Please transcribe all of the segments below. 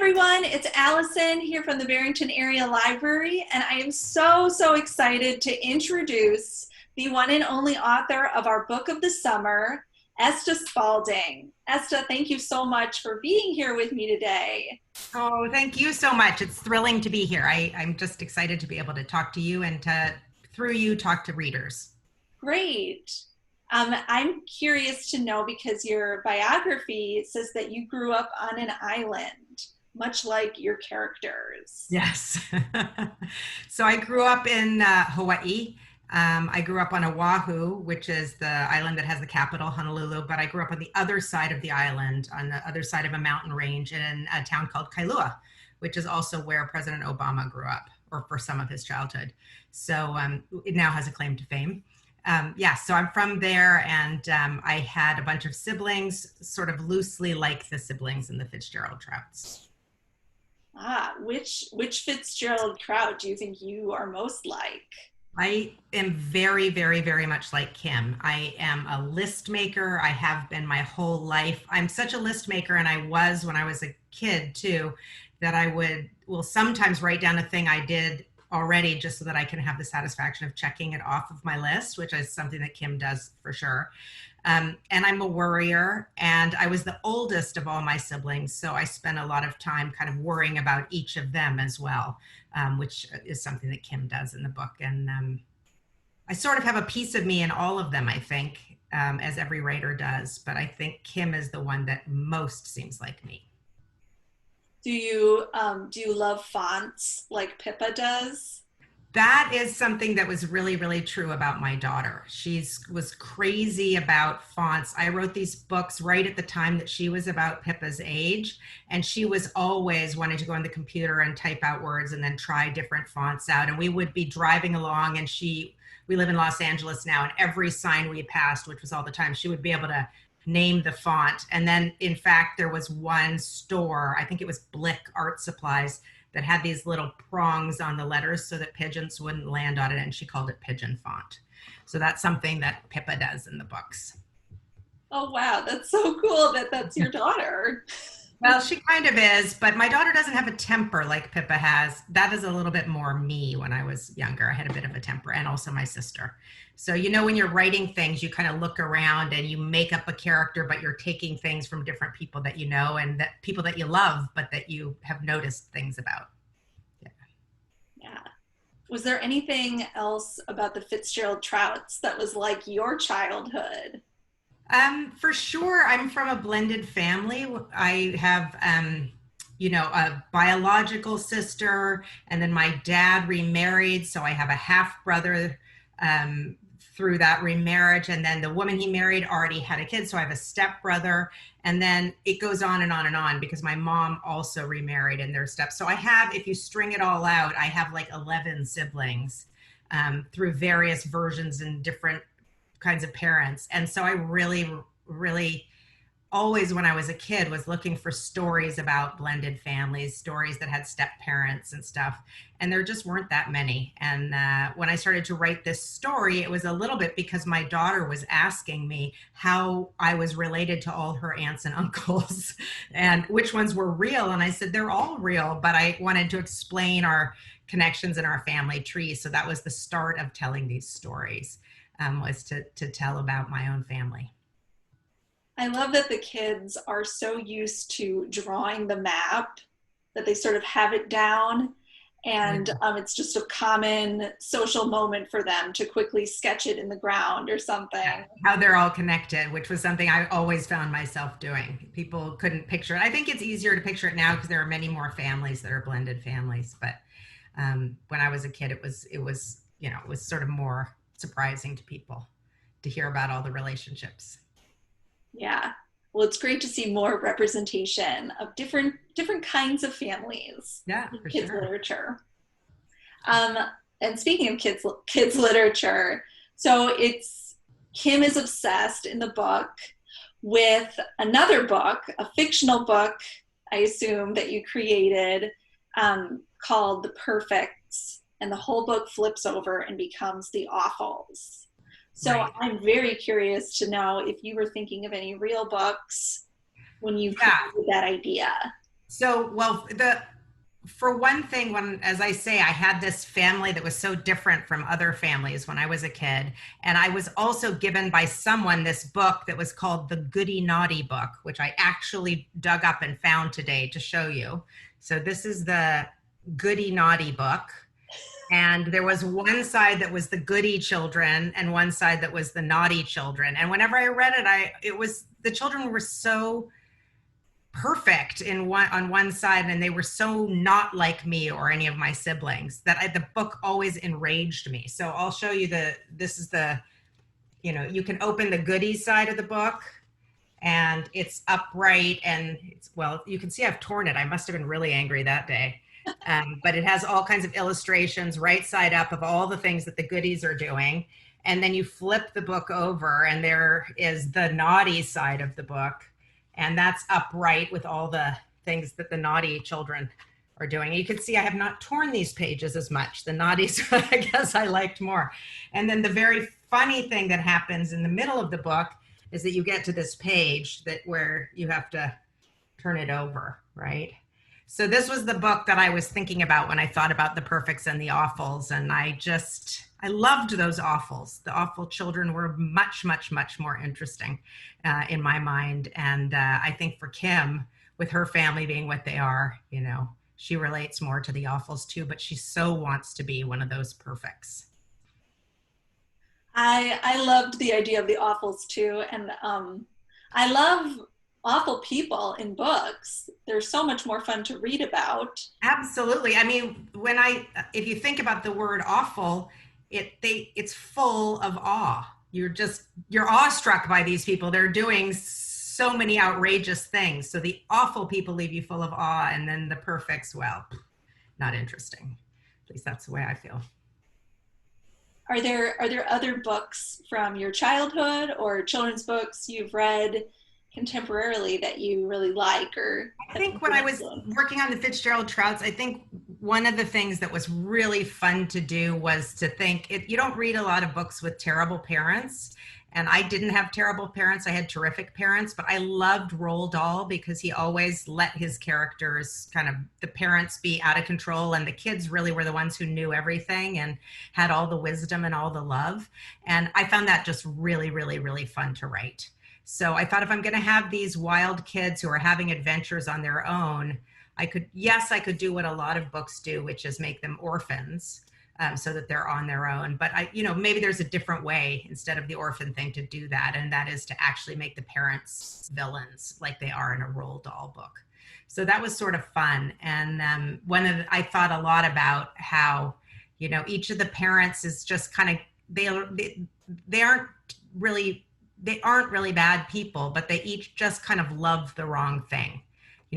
everyone, it's Allison here from the Barrington Area Library, and I am so excited to introduce the one and only author of our book of the summer, Esta Spalding. Esta, thank you so much for being here with me today. Oh, thank you so much. It's thrilling to be here. I'm just excited to be able to talk to you and through you, talk to readers. Great. I'm curious to know, because your biography says that you grew up on an island, much like your characters. Yes. So I grew up in Hawaii. I grew up on Oahu, which is the island that has the capital, Honolulu, but I grew up on the other side of the island, on the other side of a mountain range in a town called Kailua, which is also where President Obama grew up, or for some of his childhood. So it now has a claim to fame. So I'm from there, and I had a bunch of siblings, sort of loosely like the siblings in the Fitzgerald-Trouts. Which Fitzgerald-Trout do you think you are most like? I am very much like Kim. I am a list maker. I have been my whole life. I'm such a list maker, and I was when I was a kid too, that I will sometimes write down a thing I did already just so that I can have the satisfaction of checking it off of my list, which is something that Kim does for sure. And I'm a worrier, and I was the oldest of all my siblings, so I spent a lot of time kind of worrying about each of them as well, which is something that Kim does in the book. And I sort of have a piece of me in all of them, I think, as every writer does, but I think Kim is the one that most seems like me. Do you love fonts like Pippa does? That is something that was really true about my daughter. She was crazy about fonts. I wrote these books right at the time that she was about Pippa's age, and she was always wanting to go on the computer and type out words and then try different fonts out. And we would be driving along, and we live in Los Angeles now, and every sign we passed, which was all the time, she would be able to name the font. And then, in fact, there was one store, I think it was Blick Art Supplies, that had these little prongs on the letters so that pigeons wouldn't land on it, and she called it pigeon font. So that's something that Pippa does in the books. Oh, wow. That's so cool that that's your daughter. Well, she kind of is, but my daughter doesn't have a temper like Pippa has. That is a little bit more me when I was younger. I had a bit of a temper, and also my sister. So, when you're writing things, you kind of look around and you make up a character, but you're taking things from different people that you know and that people that you love, but that you have noticed things about. Yeah. Was there anything else about the Fitzgerald-Trouts that was like your childhood? For sure. I'm from a blended family. I have, a biological sister, and then my dad remarried. So I have a half brother through that remarriage. And then the woman he married already had a kid. So I have a step brother, and then it goes on and on and on because my mom also remarried and their steps. So I have, if you string it all out, I have like 11 siblings through various versions and different kinds of parents. And so I really always, when I was a kid, was looking for stories about blended families, stories that had step parents and stuff. And there just weren't that many. And when I started to write this story, it was a little bit because my daughter was asking me how I was related to all her aunts and uncles and which ones were real. And I said, they're all real, but I wanted to explain our connections in our family tree. So that was the start of telling these stories. Was to tell about my own family. I love that the kids are so used to drawing the map that they sort of have it down, and it's just a common social moment for them to quickly sketch it in the ground or something. Yeah, how they're all connected, which was something I always found myself doing. People couldn't picture it. I think it's easier to picture it now because there are many more families that are blended families. But when I was a kid, it was sort of more surprising to people to hear about all the relationships. Yeah. Well, it's great to see more representation of different kinds of families in kids literature. And speaking of kids literature, so Kim is obsessed in the book with another book, a fictional book, I assume, that you created called The Perfects. And the whole book flips over and becomes The Awfuls. So right. I'm very curious to know if you were thinking of any real books when you created that idea. So, well, for one thing, when, as I say, I had this family that was so different from other families when I was a kid. And I was also given by someone this book that was called the Goody Naughty book, which I actually dug up and found today to show you. So this is the Goody Naughty book. And there was one side that was the goody children and one side that was the naughty children. And whenever I read it, the children were so perfect on one side, and they were so not like me or any of my siblings that the book always enraged me. So I'll show you this is the, you can open the goody side of the book, and it's upright, and well, you can see I've torn it. I must have been really angry that day. But it has all kinds of illustrations right side up of all the things that the goodies are doing. And then you flip the book over, and there is the naughty side of the book. And that's upright with all the things that the naughty children are doing. You can see I have not torn these pages as much. The naughties, I guess I liked more. And then the very funny thing that happens in the middle of the book is that you get to this page where you have to turn it over, right? So this was the book that I was thinking about when I thought about the perfects and the awfuls. And I loved those awfuls. The awful children were much, much, much more interesting in my mind. And I think for Kim, with her family being what they are, she relates more to the awfuls too, but she so wants to be one of those perfects. I loved the idea of the awfuls too. And I love awful people in books. They're so much more fun to read about. Absolutely. I mean, if you think about the word awful, it's full of awe. You're awestruck by these people. They're doing so many outrageous things. So the awful people leave you full of awe, and then the perfects, well, not interesting. At least that's the way I feel. Are there other books from your childhood or children's books you've read contemporarily that you really like? Or I think when I was working on the Fitzgerald-Trouts, I think one of the things that was really fun to do was to think, you don't read a lot of books with terrible parents. And I didn't have terrible parents. I had terrific parents, but I loved Roald Dahl because he always let his characters, kind of the parents, be out of control, and the kids really were the ones who knew everything and had all the wisdom and all the love. And I found that just really, really, really fun to write. So I thought, if I'm going to have these wild kids who are having adventures on their own, I could do what a lot of books do, which is make them orphans. So that they're on their own. But maybe there's a different way instead of the orphan thing to do that. And that is to actually make the parents villains like they are in a Roald Dahl book. So that was sort of fun. And I thought a lot about how, each of the parents is just kind of, they aren't really bad people, but they each just kind of love the wrong thing.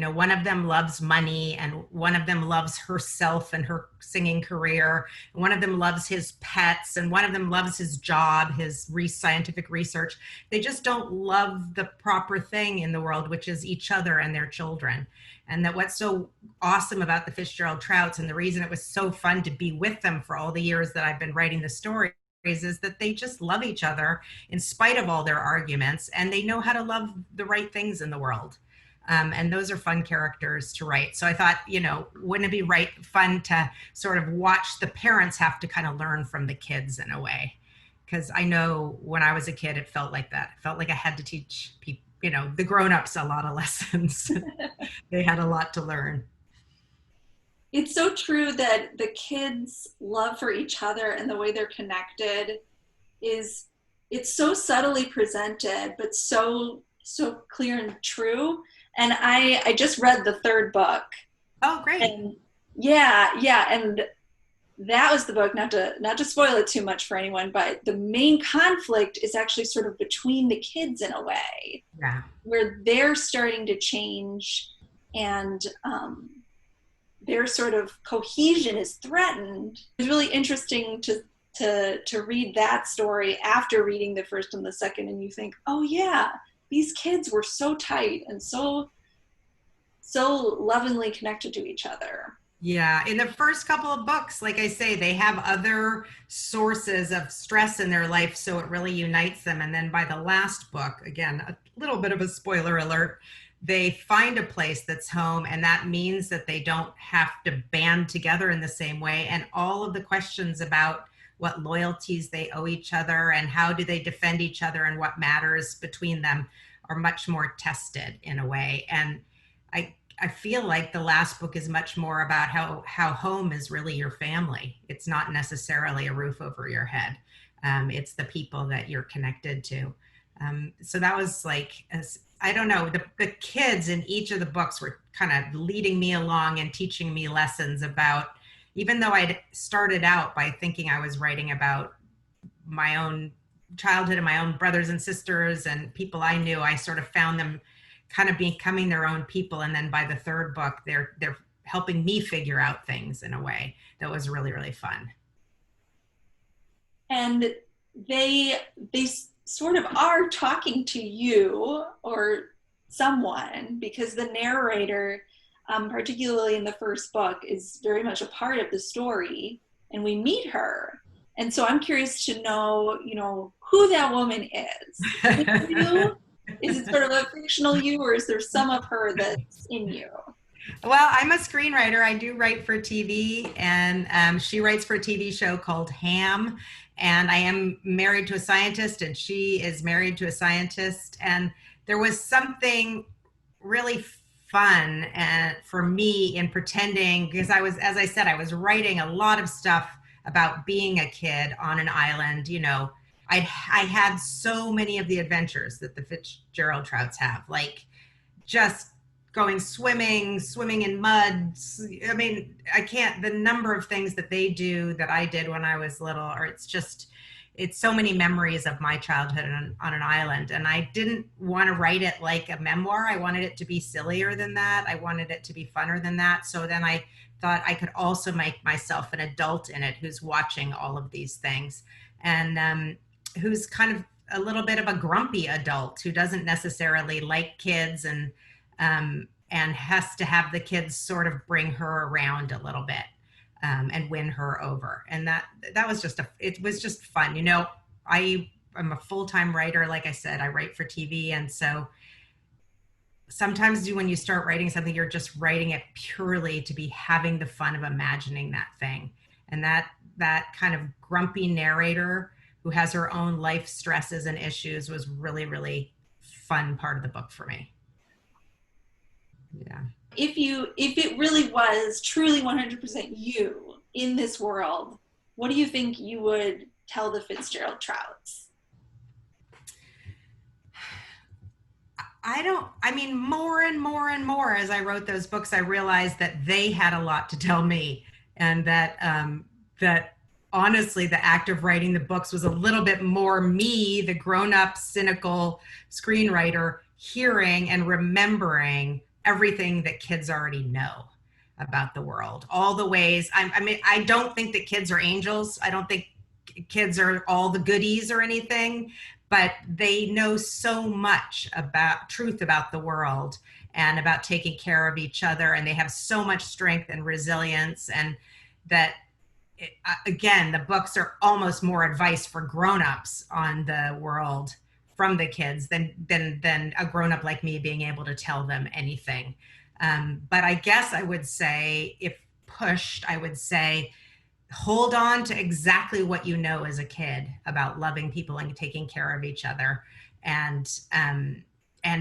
One of them loves money, and one of them loves herself and her singing career. One of them loves his pets, and one of them loves his job, his scientific research. They just don't love the proper thing in the world, which is each other and their children. And that what's so awesome about the Fitzgerald-Trouts, and the reason it was so fun to be with them for all the years that I've been writing the story, is that they just love each other in spite of all their arguments, and they know how to love the right things in the world. And those are fun characters to write. So I thought, wouldn't it be fun to sort of watch the parents have to kind of learn from the kids in a way? Because I know when I was a kid, it felt like that. It felt like I had to teach people, the grown-ups a lot of lessons. They had a lot to learn. It's so true that the kids' love for each other and the way they're connected it's so subtly presented, but so clear and true. And I just read the third book. Oh, great. And yeah. And that was the book, not to spoil it too much for anyone, but the main conflict is actually sort of between the kids in a way. Yeah. Where they're starting to change, and their sort of cohesion is threatened. It's really interesting to read that story after reading the first and the second, and you think, oh yeah, these kids were so tight and so lovingly connected to each other. Yeah, in the first couple of books, like I say, they have other sources of stress in their life, so it really unites them. And then by the last book, again, a little bit of a spoiler alert, they find a place that's home, and that means that they don't have to band together in the same way. And all of the questions about what loyalties they owe each other and how do they defend each other and what matters between them are much more tested in a way. And I feel like the last book is much more about how home is really your family. It's not necessarily a roof over your head. It's the people that you're connected to. So that was like, I don't know, the kids in each of the books were kind of leading me along and teaching me lessons about, even though I'd started out by thinking I was writing about my own childhood and my own brothers and sisters and people I knew, I sort of found them kind of becoming their own people. And then by the third book, they're helping me figure out things in a way that was really, really fun. And they sort of are talking to you or someone, because the narrator, particularly in the first book, is very much a part of the story, and we meet her. And so I'm curious to know, who that woman is. Is it you? Is it sort of a fictional you, or is there some of her that's in you? Well, I'm a screenwriter. I do write for TV, and she writes for a TV show called Ham. And I am married to a scientist, and she is married to a scientist. And there was something really fun for me in pretending, because as I said, I was writing a lot of stuff about being a kid on an island. I had so many of the adventures that the Fitzgerald-Trouts have, like just going swimming in mud. I mean, the number of things that they do that I did when I was little, or it's so many memories of my childhood on an island. And I didn't want to write it like a memoir. I wanted it to be sillier than that. I wanted it to be funner than that. So then I thought I could also make myself an adult in it who's watching all of these things, and who's kind of a little bit of a grumpy adult who doesn't necessarily like kids, and has to have the kids sort of bring her around a little bit, and win her over. And that was it was just fun. I'm a full-time writer. Like I said, I write for TV. And so sometimes when you start writing something, you're just writing it purely to be having the fun of imagining that thing. And that kind of grumpy narrator who has her own life stresses and issues was really, really fun part of the book for me. Yeah. If it really was truly 100% you in this world, what do you think you would tell the Fitzgerald-Trouts? More and more and more as I wrote those books, I realized that they had a lot to tell me, and that honestly, the act of writing the books was a little bit more me, the grown-up, cynical screenwriter, hearing and remembering everything that kids already know about the world. All the ways, I don't think that kids are angels. I don't think kids are all the goodies or anything, but they know so much about truth about the world and about taking care of each other. And they have so much strength and resilience, and that, again, the books are almost more advice for grown-ups on the world from the kids than a grown-up like me being able to tell them anything. But I guess I would say, if pushed, I would say, hold on to exactly what you know as a kid about loving people and taking care of each other, and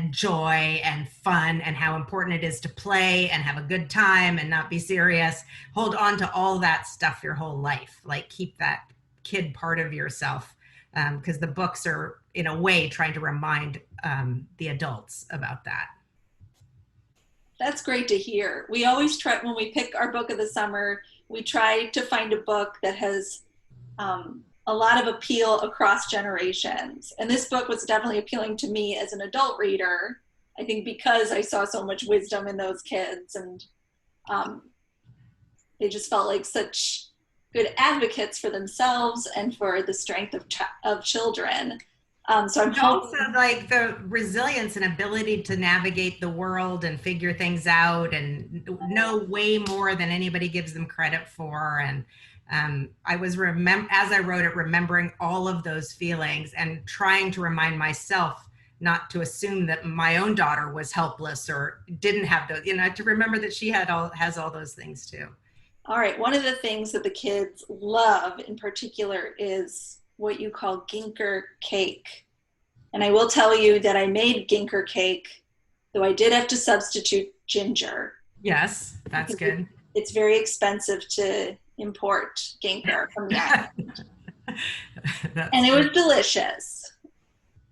joy and fun, and how important it is to play and have a good time and not be serious. Hold on to all that stuff your whole life. Like, keep that kid part of yourself, because the books are, in a way, trying to remind the adults about that. That's great to hear. We always try, when we pick our book of the summer, we try to find a book that has a lot of appeal across generations. And this book was definitely appealing to me as an adult reader, I think because I saw so much wisdom in those kids, and they just felt like such good advocates for themselves and for the strength of children. So I'm also like the resilience and ability to navigate the world and figure things out and know way more than anybody gives them credit for. And I was as I wrote it, remembering all of those feelings and trying to remind myself not to assume that my own daughter was helpless or didn't have those, to remember that she has all those things too. All right. One of the things that the kids love in particular is what you call Ginker Cake. And I will tell you that I made Ginker Cake, though I did have to substitute ginger. Yes, that's good. It's very expensive to import Ginker from the island. And it was delicious.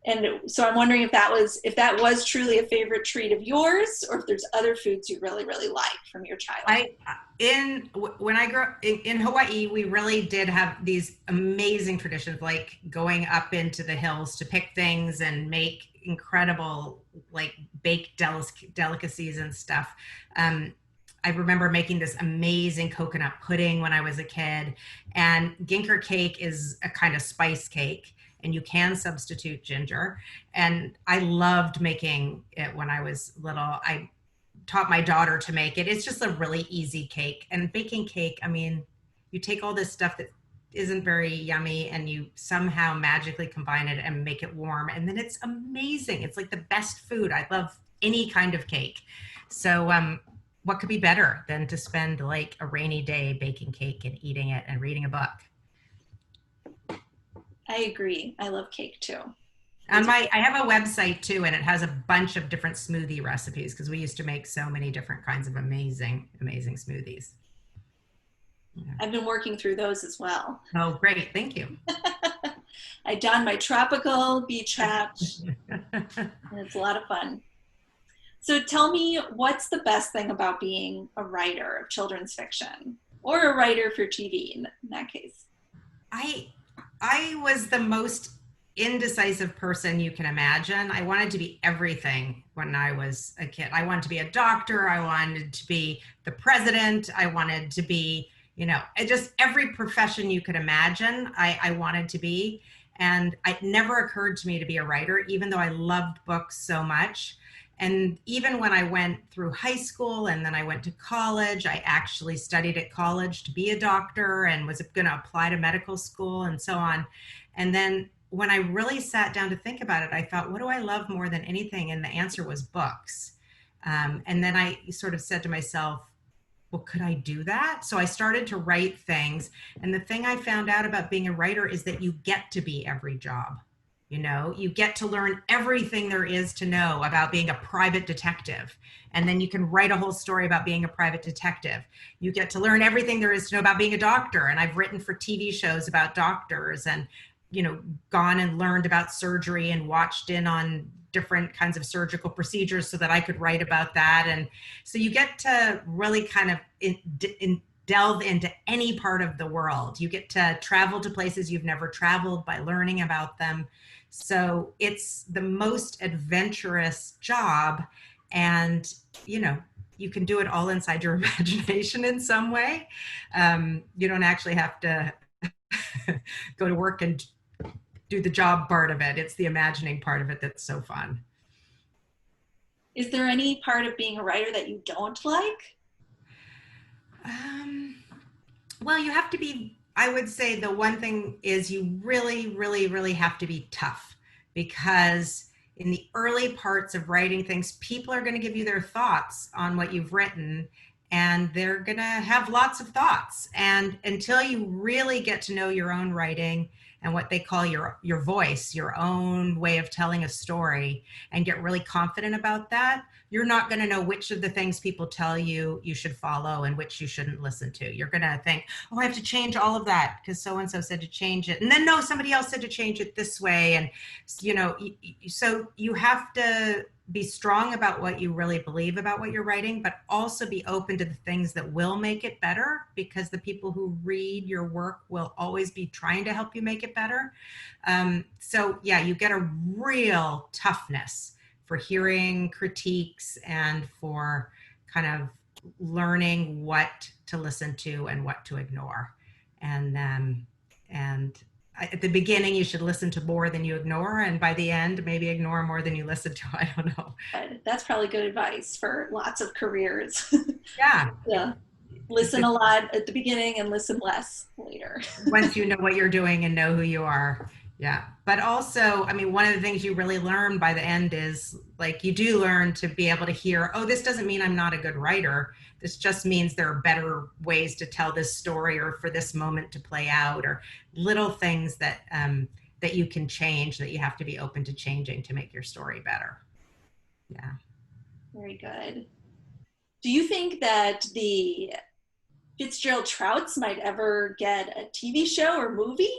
And so I'm wondering if that was truly a favorite treat of yours, or if there's other foods you really, really like from your childhood. When I grew up in Hawaii, we really did have these amazing traditions, like going up into the hills to pick things and make incredible, like, baked delicacies and stuff. I remember making this amazing coconut pudding when I was a kid, and Ginker cake is a kind of spice cake, and you can substitute ginger. And I loved making it when I was little. I taught my daughter to make it. It's just a really easy cake. And baking cake, I mean, you take all this stuff that isn't very yummy and you somehow magically combine it and make it warm. And then it's amazing. It's like the best food. I love any kind of cake. So what could be better than to spend like a rainy day baking cake and eating it and reading a book? I agree. I love cake too. I have a website too, and it has a bunch of different smoothie recipes because we used to make so many different kinds of amazing, amazing smoothies. Yeah. I've been working through those as well. Oh, great. Thank you. I donned my tropical beach hat, and it's a lot of fun. So tell me, what's the best thing about being a writer of children's fiction, or a writer for TV in that case? I was the most indecisive person you can imagine. I wanted to be everything when I was a kid. I wanted to be a doctor. I wanted to be the president. I wanted to be, just every profession you could imagine, I wanted to be. And it never occurred to me to be a writer, even though I loved books so much. And even when I went through high school and then I went to college, I actually studied at college to be a doctor and was going to apply to medical school and so on. And then when I really sat down to think about it, I thought, what do I love more than anything? And the answer was books. And then I sort of said to myself, well, could I do that? So I started to write things. And the thing I found out about being a writer is that you get to be every job. You get to learn everything there is to know about being a private detective. And then you can write a whole story about being a private detective. You get to learn everything there is to know about being a doctor. And I've written for TV shows about doctors and, gone and learned about surgery and watched in on different kinds of surgical procedures so that I could write about that. And so you get to really kind of delve into any part of the world. You get to travel to places you've never traveled by learning about them. So it's the most adventurous job. And, you can do it all inside your imagination in some way. You don't actually have to go to work and do the job part of it. It's the imagining part of it that's so fun. Is there any part of being a writer that you don't like? Well, you have to be, I would say the one thing is you really, really, really have to be tough, because in the early parts of writing things, people are going to give you their thoughts on what you've written, and they're going to have lots of thoughts. And until you really get to know your own writing and what they call your voice, your own way of telling a story, and get really confident about that, you're not going to know which of the things people tell you you should follow and which you shouldn't listen to. You're going to think, oh, I have to change all of that because so-and-so said to change it. And then, no, somebody else said to change it this way. And, so you have to be strong about what you really believe about what you're writing, but also be open to the things that will make it better, because the people who read your work will always be trying to help you make it better. So yeah, you get a real toughness for hearing critiques and for kind of learning what to listen to and what to ignore. And at the beginning, you should listen to more than you ignore. And by the end, maybe ignore more than you listen to. I don't know. That's probably good advice for lots of careers. Yeah. Yeah. Listen a lot at the beginning and listen less later. Once you know what you're doing and know who you are, Yeah. But also, I mean, one of the things you really learn by the end is like you do learn to be able to hear, oh, this doesn't mean I'm not a good writer. This just means there are better ways to tell this story or for this moment to play out, or little things that that you can change, that you have to be open to changing to make your story better. Yeah. Very good. Do you think that the Fitzgerald-Trouts might ever get a TV show or movie?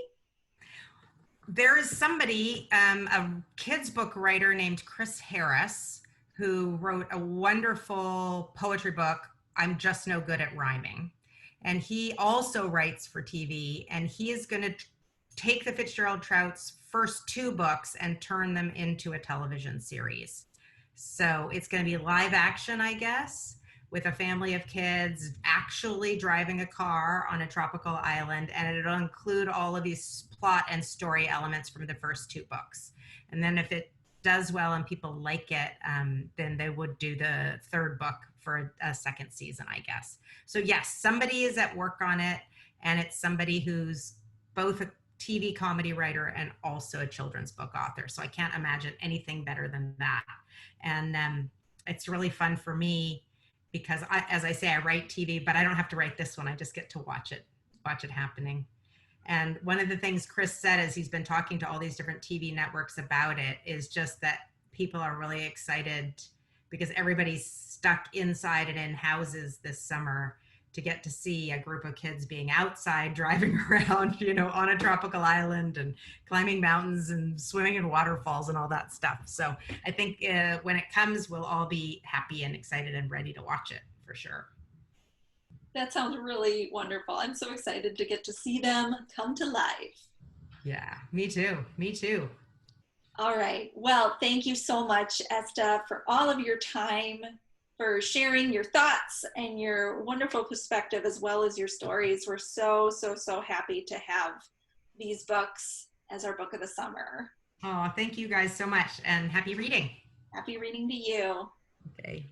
There is somebody, a kids book writer named Chris Harris, who wrote a wonderful poetry book, I'm Just No Good at Rhyming. And he also writes for TV, and he is going to take the Fitzgerald-Trouts first two books and turn them into a television series. So it's going to be live action, I guess, with a family of kids actually driving a car on a tropical island, and it'll include all of these plot and story elements from the first two books. And then if it does well and people like it, then they would do the third book for a second season, I guess. So yes, somebody is at work on it, and it's somebody who's both a TV comedy writer and also a children's book author. So I can't imagine anything better than that. And it's really fun for me because as I say, I write TV, but I don't have to write this one. I just get to watch it happening. And one of the things Chris said as he's been talking to all these different TV networks about it is just that people are really excited because everybody's stuck inside and in houses this summer to get to see a group of kids being outside driving around, you know, on a tropical island and climbing mountains and swimming in waterfalls and all that stuff. So I think when it comes, we'll all be happy and excited and ready to watch it for sure. That sounds really wonderful. I'm so excited to get to see them come to life. Yeah, me too. Me too. All right. Well, thank you so much, Esta, for all of your time, for sharing your thoughts and your wonderful perspective as well as your stories. We're so, so, so happy to have these books as our book of the summer. Oh, thank you guys so much, and happy reading. Happy reading to you. Okay.